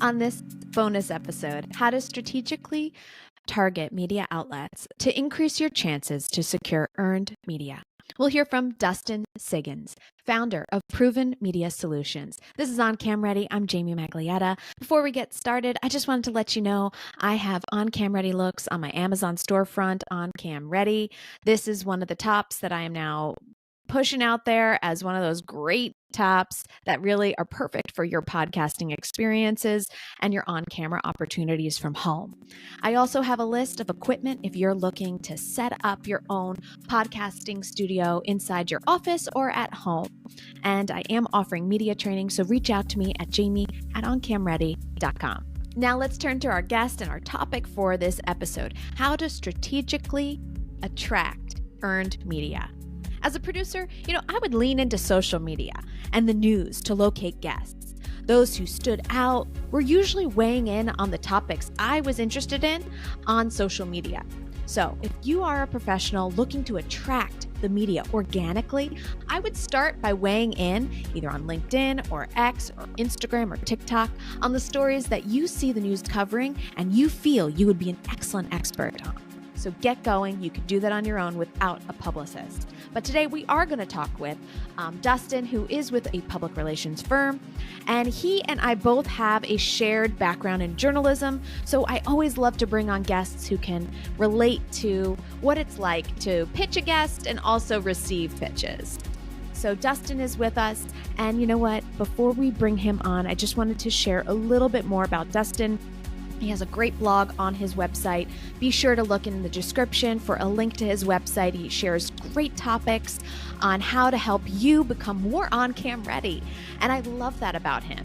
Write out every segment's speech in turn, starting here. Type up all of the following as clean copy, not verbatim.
On this bonus episode, how to strategically target media outlets to increase your chances to secure earned media. We'll hear from Dustin Siggins, founder of Proven Media Solutions. This is On Cam Ready. I'm Jamie Maglietta. Before we get started, I just wanted to let you know I have On Cam Ready looks on my Amazon storefront, On Cam Ready. This is one of the tops that I am now pushing out there as one of those great tops that really are perfect for your podcasting experiences and your on-camera opportunities from home. I also have a list of equipment if you're looking to set up your own podcasting studio inside your office or at home. And I am offering media training, so reach out to me at jamie@oncamready.com. Now let's turn to our guest and our topic for this episode, how to strategically attract earned media. As a producer, I would lean into social media and the news to locate guests. Those who stood out were usually weighing in on the topics I was interested in on social media. So if you are a professional looking to attract the media organically, I would start by weighing in either on LinkedIn or X or Instagram or TikTok on the stories that you see the news covering and you feel you would be an excellent expert on. So get going. You can do that on your own without a publicist. But today we are going to talk with Dustin, who is with a public relations firm. And he and I both have a shared background in journalism. So I always love to bring on guests who can relate to what it's like to pitch a guest and also receive pitches. So Dustin is with us. And you know what? Before we bring him on, I just wanted to share a little bit more about Dustin. He has a great blog on his website. Be sure to look in the description for a link to his website. He shares great topics on how to help you become more on-cam ready. And I love that about him.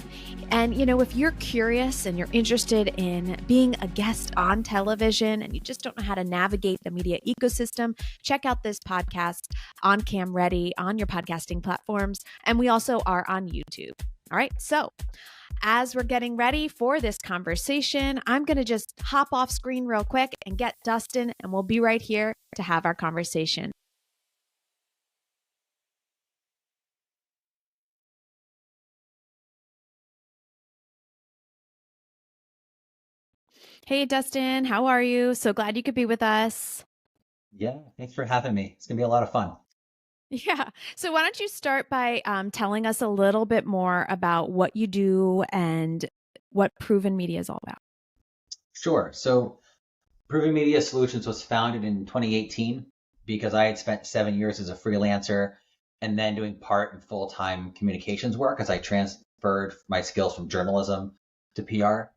And, if you're curious and you're interested in being a guest on television and you just don't know how to navigate the media ecosystem, check out this podcast, On Cam Ready, on your podcasting platforms. And we also are on YouTube. All right, so as we're getting ready for this conversation, I'm going to just hop off screen real quick and get Dustin, and we'll be right here to have our conversation. Hey, Dustin, how are you? So glad you could be with us. Yeah, thanks for having me. It's going to be a lot of fun. Yeah. So why don't you start by telling us a little bit more about what you do and what Proven Media is all about? Sure. So Proven Media Solutions was founded in 2018 because I had spent 7 years as a freelancer and then doing part and full-time communications work as I transferred my skills from journalism to PR.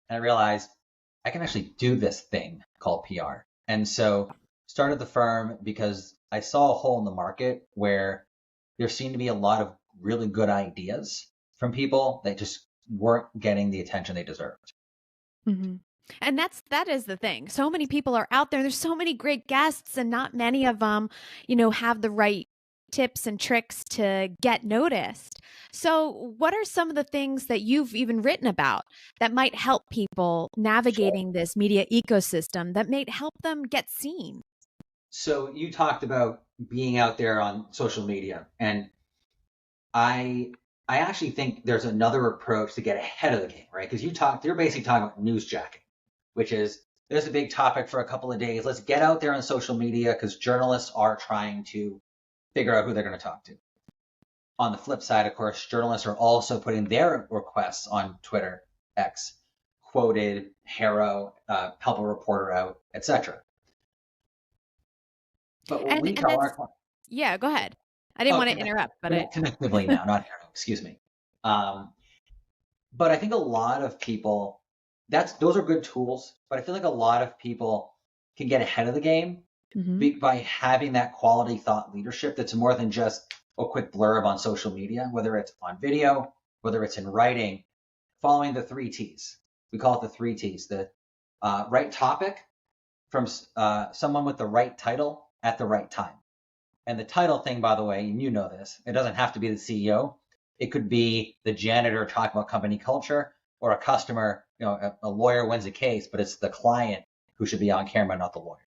And I realized I can actually do this thing called PR. And so started the firm because I saw a hole in the market where there seemed to be a lot of really good ideas from people that just weren't getting the attention they deserved. Mm-hmm. And that is the thing. So many people are out there. There's so many great guests, and not many of them, have the right tips and tricks to get noticed. So what are some of the things that you've even written about that might help people navigating this media ecosystem that might help them get seen? So you talked about being out there on social media, and I actually think there's another approach to get ahead of the game, right? Because you're basically talking about newsjacking, which is there's a big topic for a couple of days. Let's get out there on social media because journalists are trying to figure out who they're going to talk to. On the flip side, of course, journalists are also putting their requests on Twitter, X, quoted, HARO, help a reporter out, etc. But what we tell our clients, yeah, go ahead. I didn't want to interrupt, but connectively now, not HARO, excuse me. But I think a lot of people, those are good tools, but I feel like a lot of people can get ahead of the game by having that quality thought leadership that's more than just a quick blurb on social media, whether it's on video, whether it's in writing, following the 3 T's. We call it the 3 T's, the right topic from someone with the right title at the right time. And the title thing, by the way, and you know this, it doesn't have to be the CEO. It could be the janitor talking about company culture, or a customer, a lawyer wins a case, but it's the client who should be on camera, not the lawyer.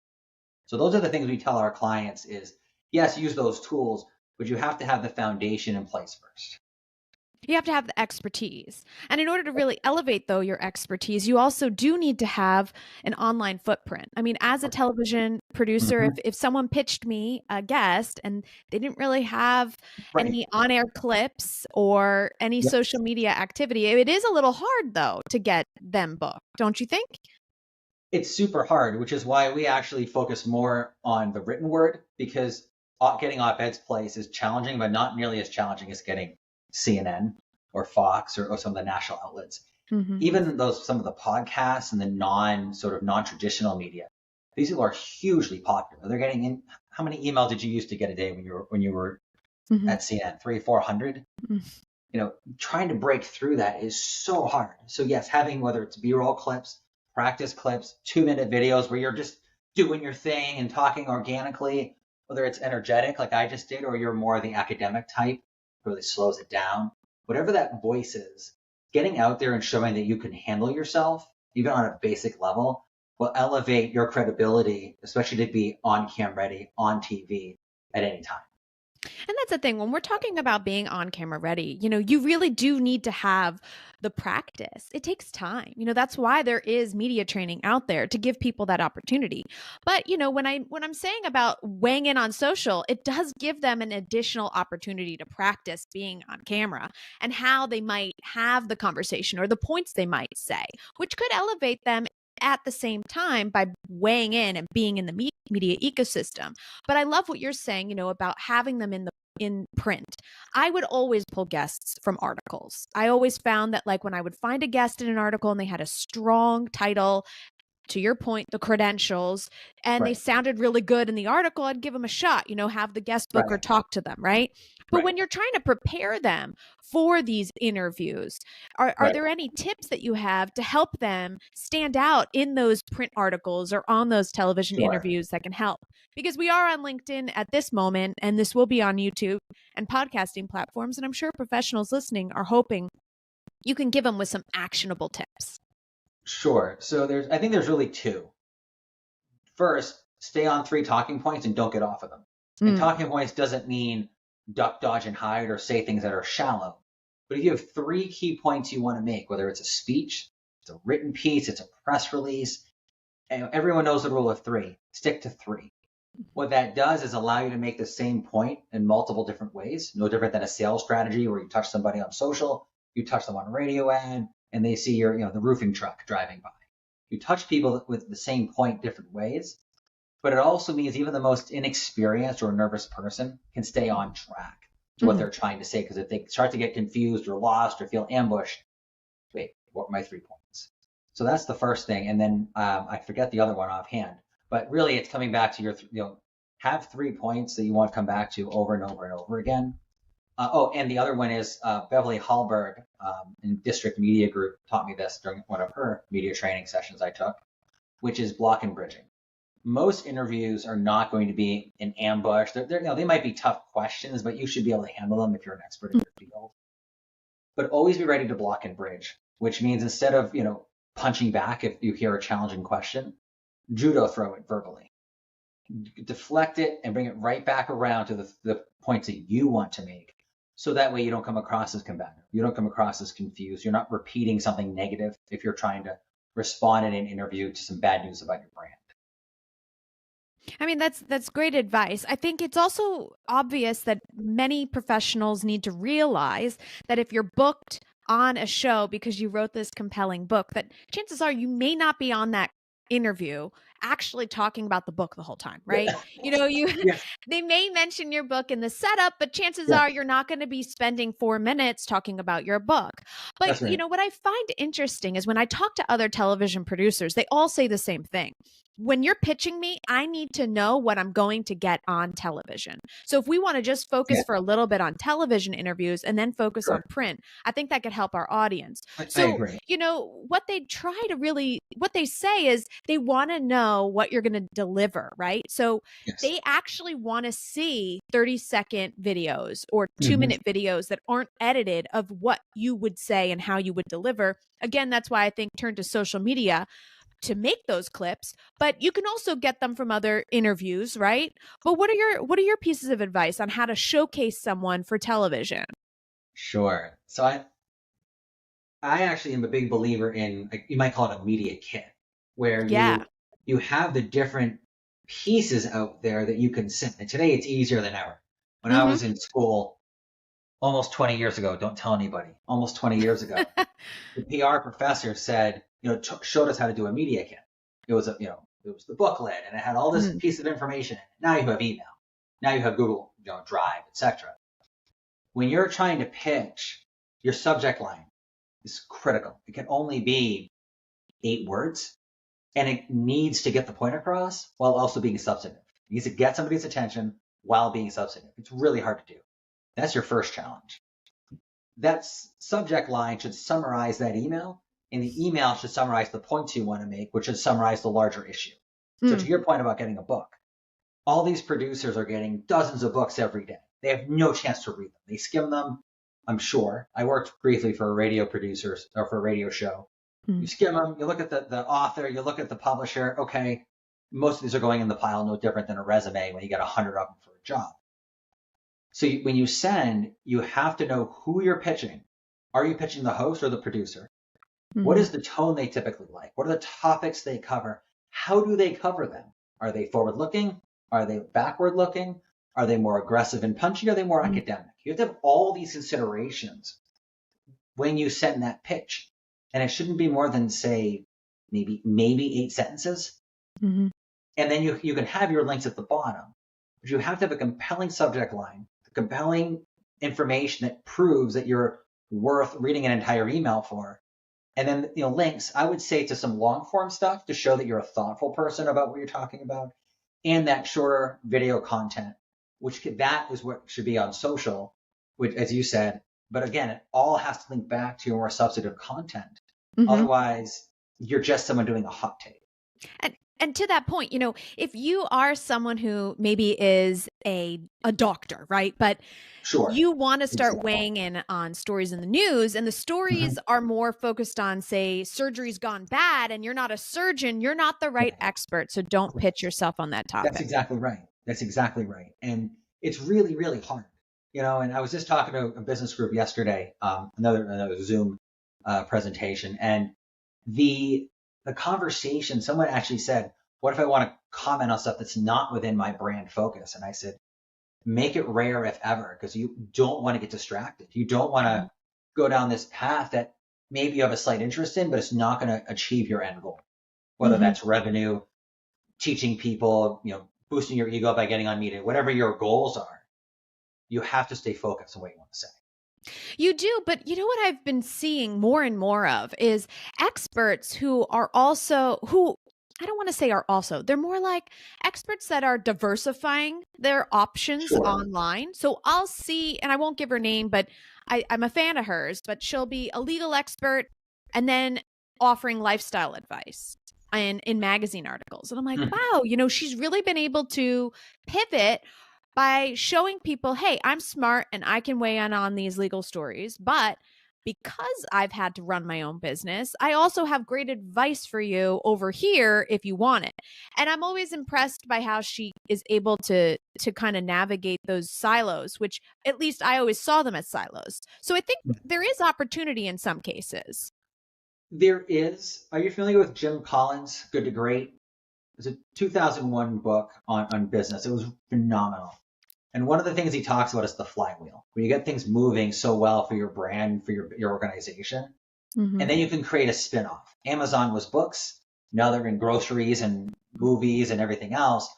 So those are the things we tell our clients is, yes, use those tools, but you have to have the foundation in place first. You have to have the expertise. And in order to really elevate, though, your expertise, you also do need to have an online footprint. I mean, as a television producer, Mm-hmm. if someone pitched me a guest and they didn't really have Right. any on air clips or any Yep. social media activity, it is a little hard, though, to get them booked, don't you think? It's super hard, which is why we actually focus more on the written word, because getting op-eds placed is challenging, but not nearly as challenging as getting CNN or Fox or some of the national outlets. Mm-hmm. Even those, some of the podcasts and the non-traditional media, these people are hugely popular. They're getting in. How many emails did you used to get a day when you were Mm-hmm. at CNN? 300-400? Mm-hmm. Trying to break through that is so hard. So yes, having, whether it's B-roll clips, practice clips, 2-minute videos where you're just doing your thing and talking organically, whether it's energetic like I just did, or you're more the academic type, really slows it down. Whatever that voice is, getting out there and showing that you can handle yourself, even on a basic level, will elevate your credibility, especially to be on cam ready, on TV at any time. And that's the thing, when we're talking about being on camera ready, you really do need to have the practice. It takes time. That's why there is media training out there to give people that opportunity. But, when I'm saying about weighing in on social, it does give them an additional opportunity to practice being on camera and how they might have the conversation or the points they might say, which could elevate them at the same time by weighing in and being in the media ecosystem. But I love what you're saying, about having them in print. I would always pull guests from articles. I always found that, like, when I would find a guest in an article and they had a strong title, to your point, the credentials, and they Right. sounded really good in the article, I'd give them a shot, have the guest booker Right. talk to them, right? But Right. when you're trying to prepare them for these interviews, are Right. there any tips that you have to help them stand out in those print articles or on those television Sure. interviews that can help? Because we are on LinkedIn at this moment, and this will be on YouTube and podcasting platforms, and I'm sure professionals listening are hoping you can give them with some actionable tips. Sure. So I think there's really two. First, stay on 3 talking points and don't get off of them. And talking points doesn't mean duck, dodge, and hide or say things that are shallow. But if you have 3 key points you want to make, whether it's a speech, it's a written piece, it's a press release, and everyone knows the rule of 3. Stick to 3. What that does is allow you to make the same point in multiple different ways, no different than a sales strategy where you touch somebody on social, you touch them on a radio ad, and they see the roofing truck driving by. You touch people with the same point different ways, but it also means even the most inexperienced or nervous person can stay on track to what they're trying to say. Because if they start to get confused or lost or feel ambushed, wait, what were my 3 points? So that's the first thing. And then I forget the other one offhand, but really it's coming back to have 3 points that you want to come back to over and over and over again. And the other one is Beverly Hallberg in District Media Group taught me this during one of her media training sessions I took, which is block and bridging. Most interviews are not going to be an ambush. They might be tough questions, but you should be able to handle them if you're an expert in your field. But always be ready to block and bridge, which means instead of punching back if you hear a challenging question, judo throw it verbally. Deflect it and bring it right back around to the points that you want to make. So that way you don't come across as combative. You don't come across as confused. You're not repeating something negative if you're trying to respond in an interview to some bad news about your brand. I mean, that's great advice. I think it's also obvious that many professionals need to realize that if you're booked on a show because you wrote this compelling book, that chances are you may not be on that interview actually talking about the book the whole time, right? Yes. They may mention your book in the setup, but chances are you're not going to be spending 4 minutes talking about your book. But That's right. what I find interesting is when I talk to other television producers, they all say the same thing. When you're pitching me, I need to know what I'm going to get on television. So if we want to just focus for a little bit on television interviews and then focus on print, I think that could help our audience. I agree. What they say is they want to know what you're going to deliver, right? So they actually want to see 30-second videos or 2-minute videos that aren't edited of what you would say and how you would deliver. Again, that's why I think turn to social media to make those clips, but you can also get them from other interviews, right? But what are your pieces of advice on how to showcase someone for television? Sure. So I actually am a big believer in, like, you might call it a media kit, where Yeah. you have the different pieces out there that you can send. And today it's easier than ever. When I Mm-hmm. was in school almost 20 years ago, don't tell anybody, almost 20 years ago, the PR professor said, showed us how to do a media kit. It was it was the booklet, and it had all this piece of information. Now you have email. Now you have Google, Drive, etc. When you're trying to pitch, your subject line is critical. It can only be 8 words, and it needs to get the point across while also being substantive. It needs to get somebody's attention while being substantive. It's really hard to do. That's your first challenge. That subject line should summarize that email, and the email should summarize the points you want to make, which should summarize the larger issue. So to your point about getting a book, all these producers are getting dozens of books every day. They have no chance to read them. They skim them, I'm sure. I worked briefly for a radio producers or for a radio show. You skim them, you look at the author, you look at the publisher. Okay, most of these are going in the pile, no different than a resume when you get 100 of them for a job. So when you send, you have to know who you're pitching. Are you pitching the host or the producer? What is the tone they typically like? What are the topics they cover? How do they cover them? Are they forward-looking? Are they backward-looking? Are they more aggressive and punchy? Are they more academic? You have to have all these considerations when you send that pitch. And it shouldn't be more than, say, maybe 8 sentences. And then you can have your links at the bottom. But you have to have a compelling subject line, compelling information that proves that you're worth reading an entire email for. And then, links, I would say, to some long form stuff to show that you're a thoughtful person about what you're talking about, and that shorter video content, that is what should be on social, which, as you said, but again, it all has to link back to your more substantive content. Otherwise, you're just someone doing a hot take. And to that point, if you are someone who maybe is a doctor, right? But sure, you want to start weighing in on stories in the news, and the stories are more focused on, say, surgery's gone bad, and you're not a surgeon, you're not the right expert. So don't pitch yourself on that topic. That's exactly right. And it's really, really hard. And I was just talking to a business group yesterday, another Zoom presentation, and the conversation, someone actually said, what if I want to comment on stuff that's not within my brand focus? And I said, make it rare if ever, because you don't want to get distracted. You don't want to go down this path that maybe you have a slight interest in, but it's not going to achieve your end goal, whether that's revenue, teaching people, boosting your ego by getting on media, whatever your goals are. You have to stay focused on what you want to say. You do, but you know what I've been seeing more and more of is experts who are also, I don't want to say are also, they're more like experts that are diversifying their options online. So I'll see, and I won't give her name, but I'm a fan of hers, but she'll be a legal expert and then offering lifestyle advice in magazine articles. And I'm like, wow, she's really been able to pivot by showing people, hey, I'm smart and I can weigh in on these legal stories, but because I've had to run my own business, I also have great advice for you over here if you want it. And I'm always impressed by how she is able to kind of navigate those silos, which at least I always saw them as silos. So I think there is opportunity in some cases. There is. Are you familiar with Jim Collins' Good to Great? It's a 2001 book on business. It was phenomenal. And one of the things he talks about is the flywheel, where you get things moving so well for your brand, for your organization. And then you can create a spin-off. Amazon was books. Now they're in groceries and movies and everything else,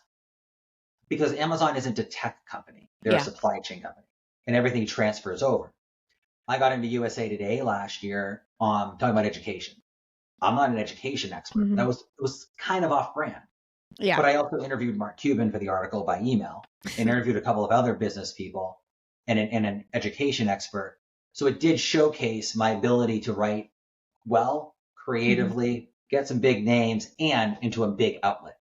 because Amazon isn't a tech company. They're a supply chain company, and everything transfers over. I got into USA Today last year talking about education. I'm not an education expert. It was kind of off-brand. Yeah. But I also interviewed Mark Cuban for the article by email, and interviewed a couple of other business people and an education expert. So it did showcase my ability to write well, creatively, get some big names, and into a big outlet.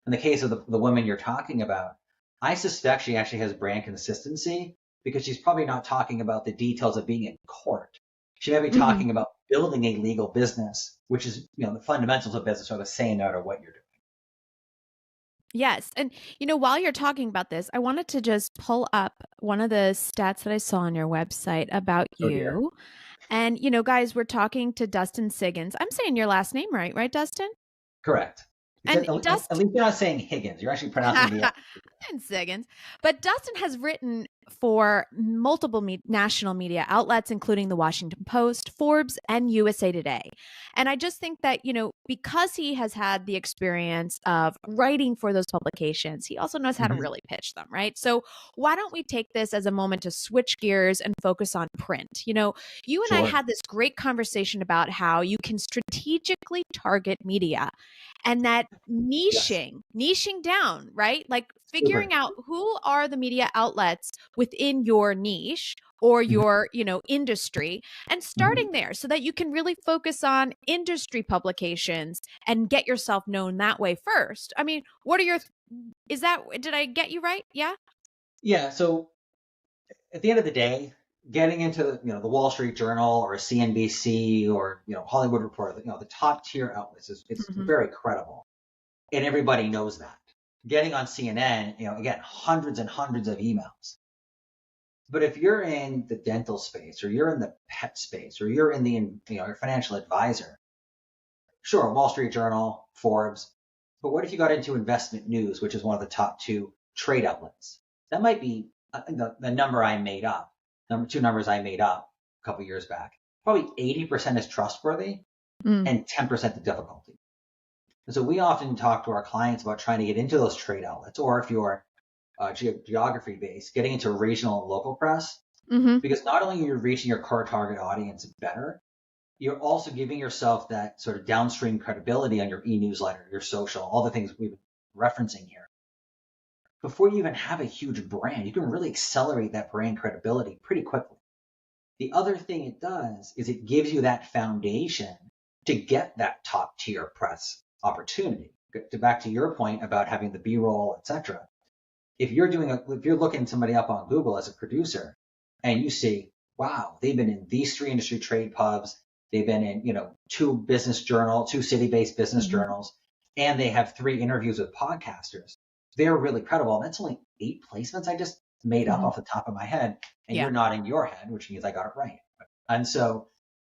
In the case of the woman you're talking about, I suspect she actually has brand consistency, because she's probably not talking about the details of being in court. She might be talking about building a legal business, which is, the fundamentals of business are the same no matter what you're doing. Yes. And, while you're talking about this, I wanted to just pull up one of the stats that I saw on your website about Oh dear. you. And, guys, we're talking to Dustin Siggins. I'm saying your last name right, right, Dustin? Correct. And At least you're not saying Higgins. You're actually pronouncing the and Siggins. But Dustin has written for multiple national media outlets, including the Washington Post, Forbes, and USA Today. And I just think that, because he has had the experience of writing for those publications, he also knows how to really pitch them, right? So why don't we take this as a moment to switch gears and focus on print? You and I Sure. had this great conversation about how you can strategically target media and that Yes. niching down, right? Like Super. figuring out who are the media outlets within your niche or Mhm. your, industry and Mhm. starting there so that you can really focus on industry publications and get yourself known that way first. I mean, what are your did I get you right? Yeah. Yeah. So at the end of the day, getting into the Wall Street Journal or CNBC or Hollywood Reporter, the top tier outlets it's Mhm. very credible, and everybody knows that. Getting on CNN, again, hundreds and hundreds of emails. But if you're in the dental space or you're in the pet space or you're in the your financial advisor, sure, Wall Street Journal, Forbes, but what if you got into investment news, which is one of the top two trade outlets? That might be the number I made up, two numbers I made up a couple years back. Probably 80% is trustworthy Mm. and 10% the difficulty. And so we often talk to our clients about trying to get into those trade outlets, or if you're geography based, getting into regional and local press, Mm-hmm. because not only are you reaching your core target audience better, you're also giving yourself that sort of downstream credibility on your e-newsletter, your social, all the things we've been referencing here. Before you even have a huge brand, you can really accelerate that brand credibility pretty quickly. The other thing it does is it gives you that foundation to get that top tier press opportunity. Back to your point about having the B-roll, etc. If you're looking somebody up on Google as a producer and you see, wow, they've been in these three industry trade pubs, they've been in, two city-based business Mm-hmm. journals, and they have 3 interviews with podcasters. They're really credible. That's only 8 placements I just made up Mm-hmm. off the top of my head, and Yeah. you're nodding your head, which means I got it right. And so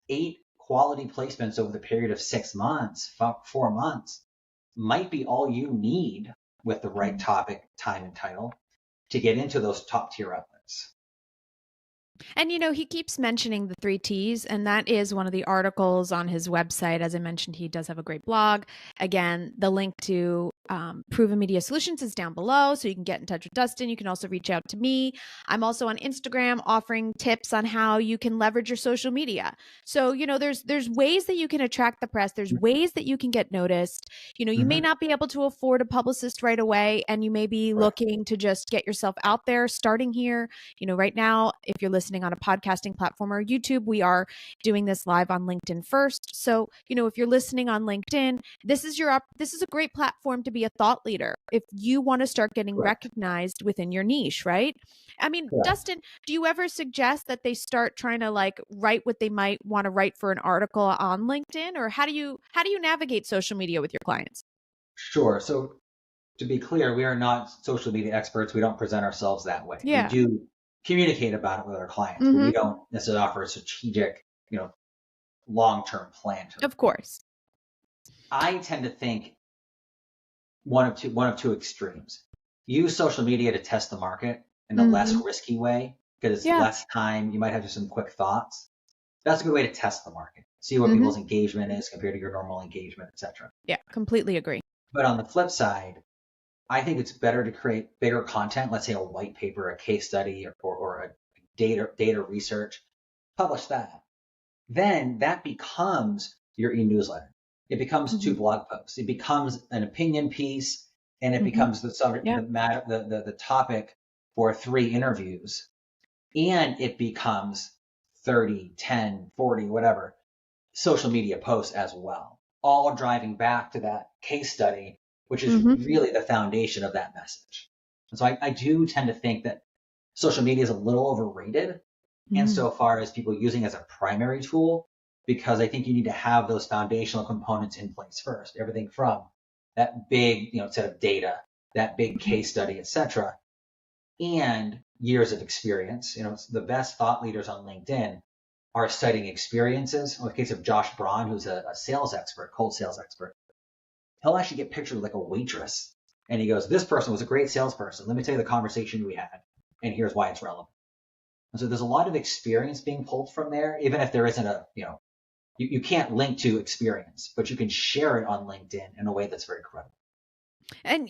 8 quality placements over the period of 6 months, 4 months, might be all you need with the right topic, time, and title to get into those top tier outlets. And he keeps mentioning the 3 T's, and that is one of the articles on his website. As I mentioned, he does have a great blog. Again, the link to Proven Media Solutions is down below, so you can get in touch with Dustin. You can also reach out to me. I'm also on Instagram offering tips on how you can leverage your social media. So, there's ways that you can attract the press. There's ways that you can get noticed. You may not be able to afford a publicist right away, and you may be looking to just get yourself out there, starting here. Right now, if you're listening on a podcasting platform or YouTube, we are doing this live on LinkedIn first. So, if you're listening on LinkedIn, this is a great platform to be a thought leader if you want to start getting recognized within your niche, right? I mean, Dustin, do you ever suggest that they start trying to write what they might want to write for an article on LinkedIn, or how do you navigate social media with your clients? Sure. So to be clear, we are not social media experts. We don't present ourselves that way. We Yeah. do communicate about it with our clients, but we don't necessarily offer a strategic, long-term plan to it. Of course. I tend to think one of two extremes. Use social media to test the market in a less risky way because it's less time. You might have just some quick thoughts. That's a good way to test the market. See what people's engagement is compared to your normal engagement, etc. Yeah, completely agree. But on the flip side, I think it's better to create bigger content, let's say a white paper, a case study, or a data research, publish that. Then that becomes your e-newsletter. It becomes 2 blog posts. It becomes an opinion piece, and it becomes the subject, the topic for 3 interviews. And it becomes 30, 10, 40, whatever, social media posts as well, all driving back to that case study, which is really the foundation of that message. And so I do tend to think that social media is a little overrated insofar as people using it as a primary tool, because I think you need to have those foundational components in place first. Everything from that big, set of data that big case study, etc., and years of experience. The best thought leaders on LinkedIn are citing experiences. In the case of Josh Braun, who's a sales expert, cold sales expert, he'll actually get pictured like a waitress. And he goes, this person was a great salesperson. Let me tell you the conversation we had, and here's why it's relevant. And so there's a lot of experience being pulled from there, even if there isn't you can't link to experience, but you can share it on LinkedIn in a way that's very credible. And,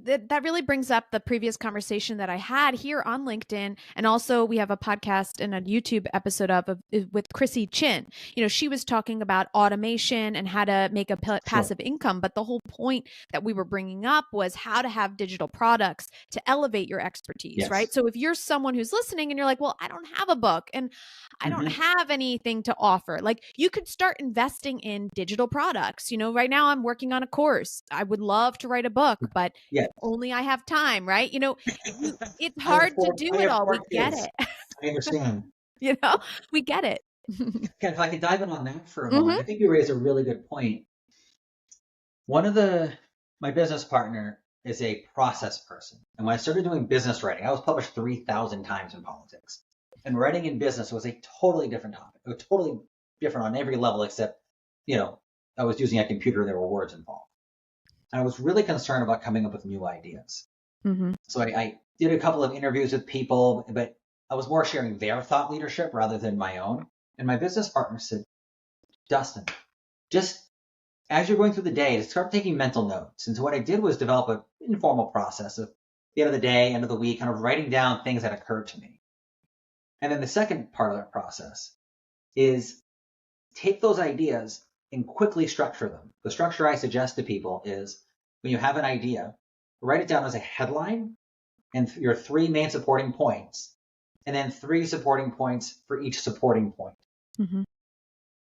that really brings up the previous conversation that I had here on LinkedIn. And also we have a podcast and a YouTube episode with Chrissy Chin. She was talking about automation and how to make a passive income. But the whole point that we were bringing up was how to have digital products to elevate your expertise, right? So if you're someone who's listening and you're like, well, I don't have a book and I don't have anything to offer, like you could start investing in digital products. Right now I'm working on a course. I would love to write a book, but only I have time, right? It's hard to do it all. We get it. I understand. We get it. If I could dive in on that for a moment, I think you raised a really good point. My business partner is a process person. And when I started doing business writing, I was published 3,000 times in politics. And writing in business was a totally different topic. It was totally different on every level, except, I was using a computer, there were words involved. And I was really concerned about coming up with new ideas. So I did a couple of interviews with people, but I was more sharing their thought leadership rather than my own. And my business partner said, Dustin, just as you're going through the day, start taking mental notes. And so what I did was develop an informal process of the end of the day, end of the week, kind of writing down things that occurred to me. And then the second part of that process is take those ideas and quickly structure them. The structure I suggest to people is when you have an idea, write it down as a headline and your 3 main supporting points, and then 3 supporting points for each supporting point.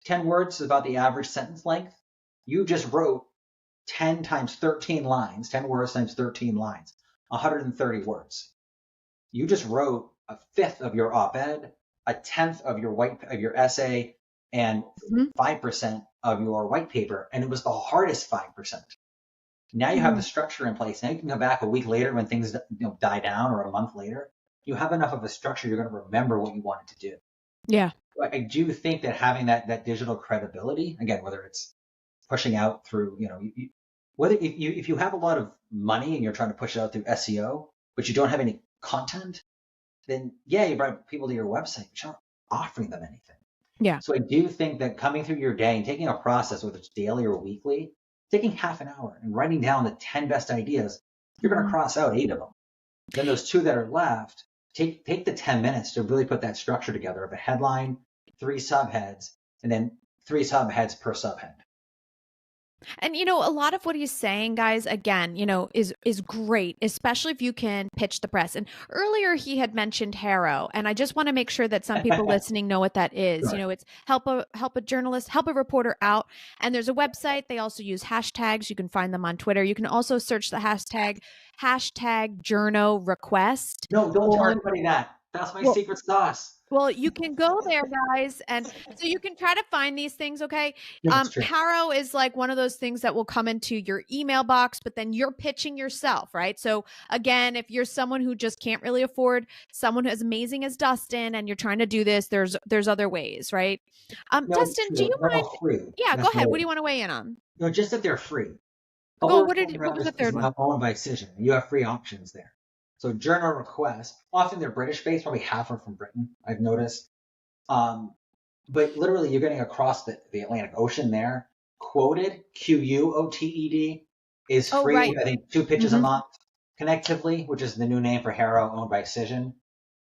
10 words is about the average sentence length. You just wrote 10 times 13 lines, 10 words times 13 lines, 130 words. You just wrote a fifth of your op-ed, a tenth of your essay, and 5% of your white paper, and it was the hardest 5%. Now you have the structure in place. Now you can come back a week later when things die down, or a month later. You have enough of a structure, you're going to remember what you wanted to do. Yeah. I do think that having that digital credibility, again, whether it's pushing out through, if you have a lot of money and you're trying to push it out through SEO, but you don't have any content, then you bring people to your website, but you're not offering them anything. Yeah. So I do think that coming through your day and taking a process, whether it's daily or weekly, taking half an hour and writing down the 10 best ideas, you're going to cross out 8 of them. Then those 2 that are left, take the 10 minutes to really put that structure together of a headline, 3 subheads, and then 3 subheads per subhead. And, a lot of what he's saying, guys, again, is great, especially if you can pitch the press. And earlier he had mentioned HARO, and I just want to make sure that some people listening know what that is. Sure. It's help a journalist, help a reporter out. And there's a website. They also use hashtags. You can find them on Twitter. You can also search the hashtag journo request. No, don't tell anybody that. That's my secret sauce. Well, you can go there, guys, and so you can try to find these things, okay? HARO is like one of those things that will come into your email box, but then you're pitching yourself, right? So again, if you're someone who just can't really afford someone as amazing as Dustin and you're trying to do this, there's other ways, right? Dustin, do you mind? Yeah, go ahead. What do you want to weigh in on? No, just that they're free. What was the third one? Owned by Siggins. You have free options there. So journal requests, often they're British-based, probably half are from Britain, I've noticed. But literally you're getting across the Atlantic Ocean there. Quoted, Quoted, is free. Right. I think 2 pitches a month. Connectively, which is the new name for HARO, owned by Siggins.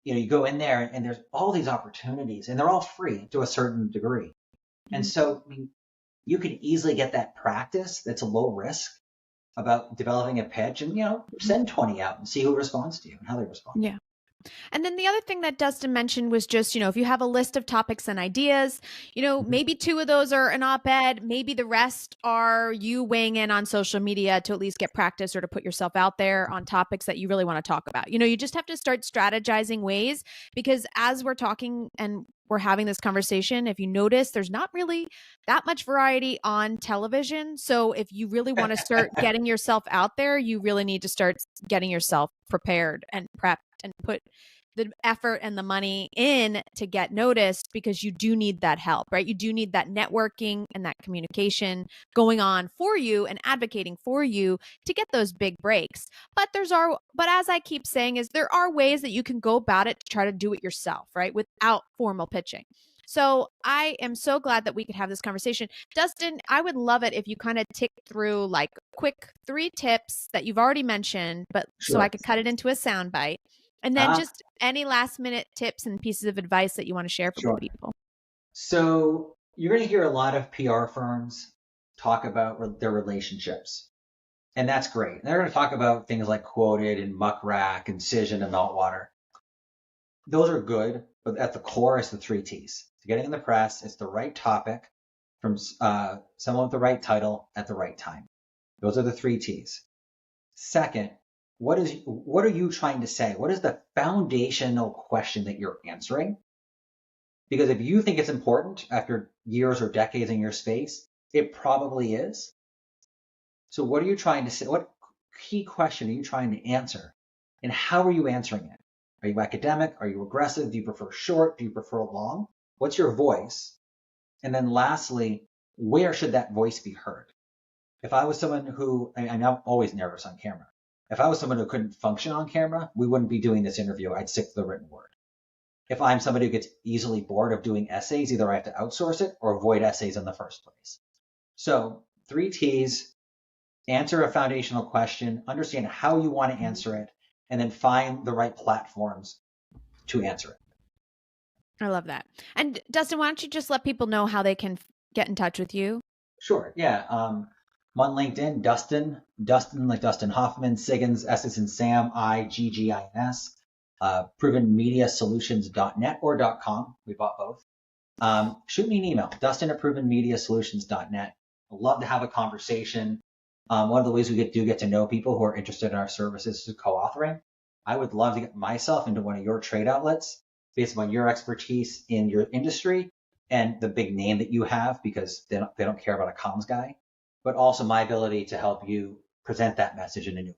You go in there and there's all these opportunities, and they're all free to a certain degree. And so, you can easily get that practice that's a low risk about developing a pitch, and send 20 out and see who responds to you and how they respond. Yeah. And then the other thing that Dustin mentioned was just, if you have a list of topics and ideas, maybe 2 of those are an op-ed, maybe the rest are you weighing in on social media to at least get practice or to put yourself out there on topics that you really want to talk about. You just have to start strategizing ways, because as we're talking and we're having this conversation, if you notice, there's not really that much variety on television. So if you really want to start getting yourself out there, you really need to start getting yourself prepared and prepped and put the effort and the money in to get noticed, because you do need that help, right? You do need that networking and that communication going on for you and advocating for you to get those big breaks. But as I keep saying, is there are ways that you can go about it to try to do it yourself, right? Without formal pitching. So I am so glad that we could have this conversation. Dustin, I would love it if you kind of tick through like quick 3 tips that you've already mentioned, but Sure. so I could cut it into a soundbite. And then just any last minute tips and pieces of advice that you want to share for people. So you're going to hear a lot of PR firms talk about their relationships. And that's great. And they're going to talk about things like Quoted and Muck Rack and Cision and Meltwater. Those are good, but at the core is the 3 T's. Getting in the press, it's the right topic from someone with the right title at the right time. Those are the 3 T's. Second, what are you trying to say? What is the foundational question that you're answering? Because if you think it's important after years or decades in your space, it probably is. So what are you trying to say? What key question are you trying to answer? And how are you answering it? Are you academic? Are you aggressive? Do you prefer short? Do you prefer long? What's your voice? And then lastly, where should that voice be heard? If I was someone who, I'm always nervous on camera. If I was someone who couldn't function on camera, we wouldn't be doing this interview. I'd stick to the written word. If I'm somebody who gets easily bored of doing essays, either I have to outsource it or avoid essays in the first place. So 3 T's, answer a foundational question, understand how you want to answer it, and then find the right platforms to answer it. I love that. And Dustin, why don't you just let people know how they can get in touch with you? Sure. Yeah. I'm on LinkedIn, Dustin like Dustin Hoffman, Siggins, S as in Sam, Iggins, provenmediasolutions.net or .com. We bought both. Shoot me an email, dustin@provenmediasolutions.net. I'd love to have a conversation. One of the ways we get to know people who are interested in our services is co-authoring. I would love to get myself into one of your trade outlets based on your expertise in your industry and the big name that you have, because they don't care about a comms guy, but also my ability to help you present that message in a new way.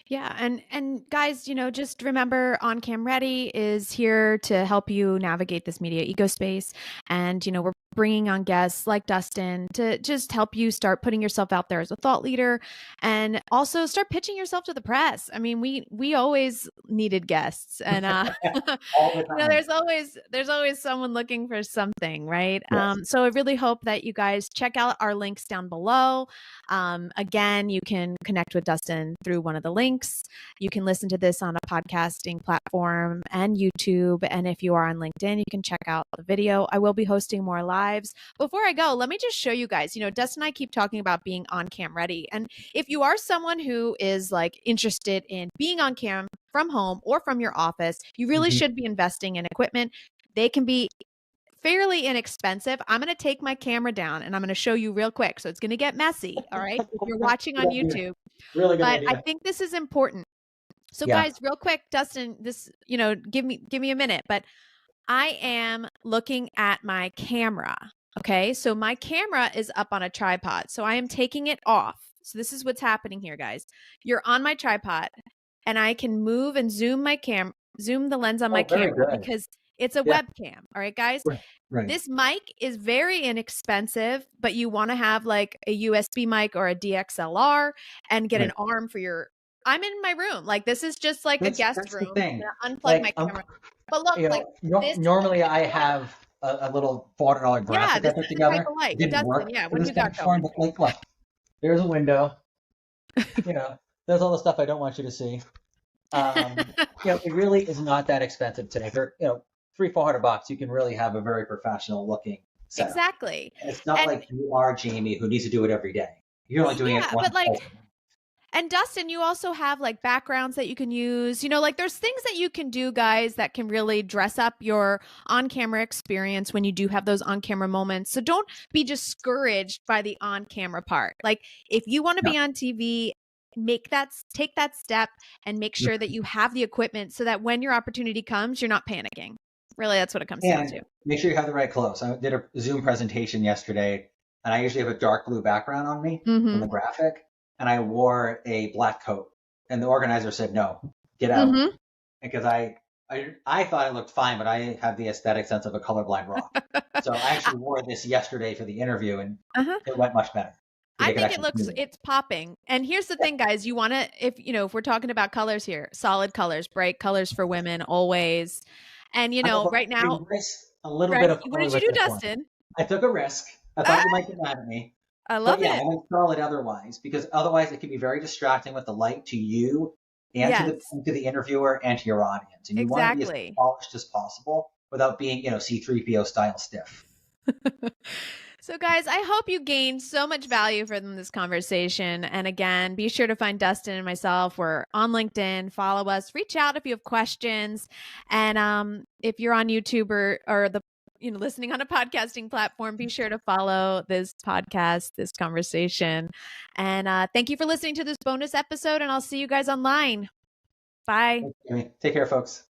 Yeah. And guys, just remember On Cam Ready is here to help you navigate this media ecospace. And, we're bringing on guests like Dustin to just help you start putting yourself out there as a thought leader, and also start pitching yourself to the press. I mean, we always needed guests, and All the time. there's always someone looking for something, right? Yes. So I really hope that you guys check out our links down below. Again, you can connect with Dustin through one of the links. You can listen to this on a podcasting platform and YouTube. And if you are on LinkedIn, you can check out the video. I will be hosting more lives. Before I go, let me just show you guys, Dustin and I keep talking about being on cam ready. And if you are someone who is like interested in being on cam from home or from your office, you really should be investing in equipment. They can be fairly inexpensive. I'm going to take my camera down and I'm going to show you real quick. So it's going to get messy. All right. If you're watching on YouTube, really good but idea. I think this is important. So guys, real quick, Dustin, this, give me a minute, but I am looking at my camera. Okay. So my camera is up on a tripod. So I am taking it off. So this is what's happening here, guys. You're on my tripod and I can move and zoom the lens on my camera because it's a webcam. All right, guys. Right. This mic is very inexpensive, but you want to have like a USB mic or a DXLR and get an arm for your. I'm in my room. Like this is just like a guest room. I'm gonna unplug my camera. But look, normally I have a little $400 graphic I put together. Dustin, what do you got going? But look, there's a window. There's all the stuff I don't want you to see. It really is not that expensive today. For $300-400, you can really have a very professional looking setup. Exactly. And it's not like you are Jamie who needs to do it every day. You're only doing it once. But And Dustin, you also have like backgrounds that you can use. Like there's things that you can do, guys, that can really dress up your on-camera experience when you do have those on-camera moments. So don't be discouraged by the on-camera part. Like if you want to be on TV, take that step and make sure that you have the equipment so that when your opportunity comes, you're not panicking. Really, that's what it comes down to. Make sure you have the right clothes. I did a Zoom presentation yesterday, and I usually have a dark blue background on me from the graphic, and I wore a black coat. And the organizer said, "No, get out," because I thought it looked fine, but I have the aesthetic sense of a colorblind rock. So I actually wore this yesterday for the interview, and it went much better. I think it's popping. And here's the thing, guys, you want to, if we're talking about colors here, solid colors, bright colors for women always. And, right now, a little bit of, what did you do, Dustin? I took a risk. I thought you might get mad at me. I love it. I went solid otherwise, because otherwise it can be very distracting with the light to you and to the interviewer and to your audience. And you want to be as polished as possible without being, C-3PO style stiff. So guys, I hope you gained so much value from this conversation. And again, be sure to find Dustin and myself. We're on LinkedIn. Follow us. Reach out if you have questions. And if you're on YouTube or the listening on a podcasting platform, be sure to follow this podcast, this conversation. And thank you for listening to this bonus episode. And I'll see you guys online. Bye. Take care, folks.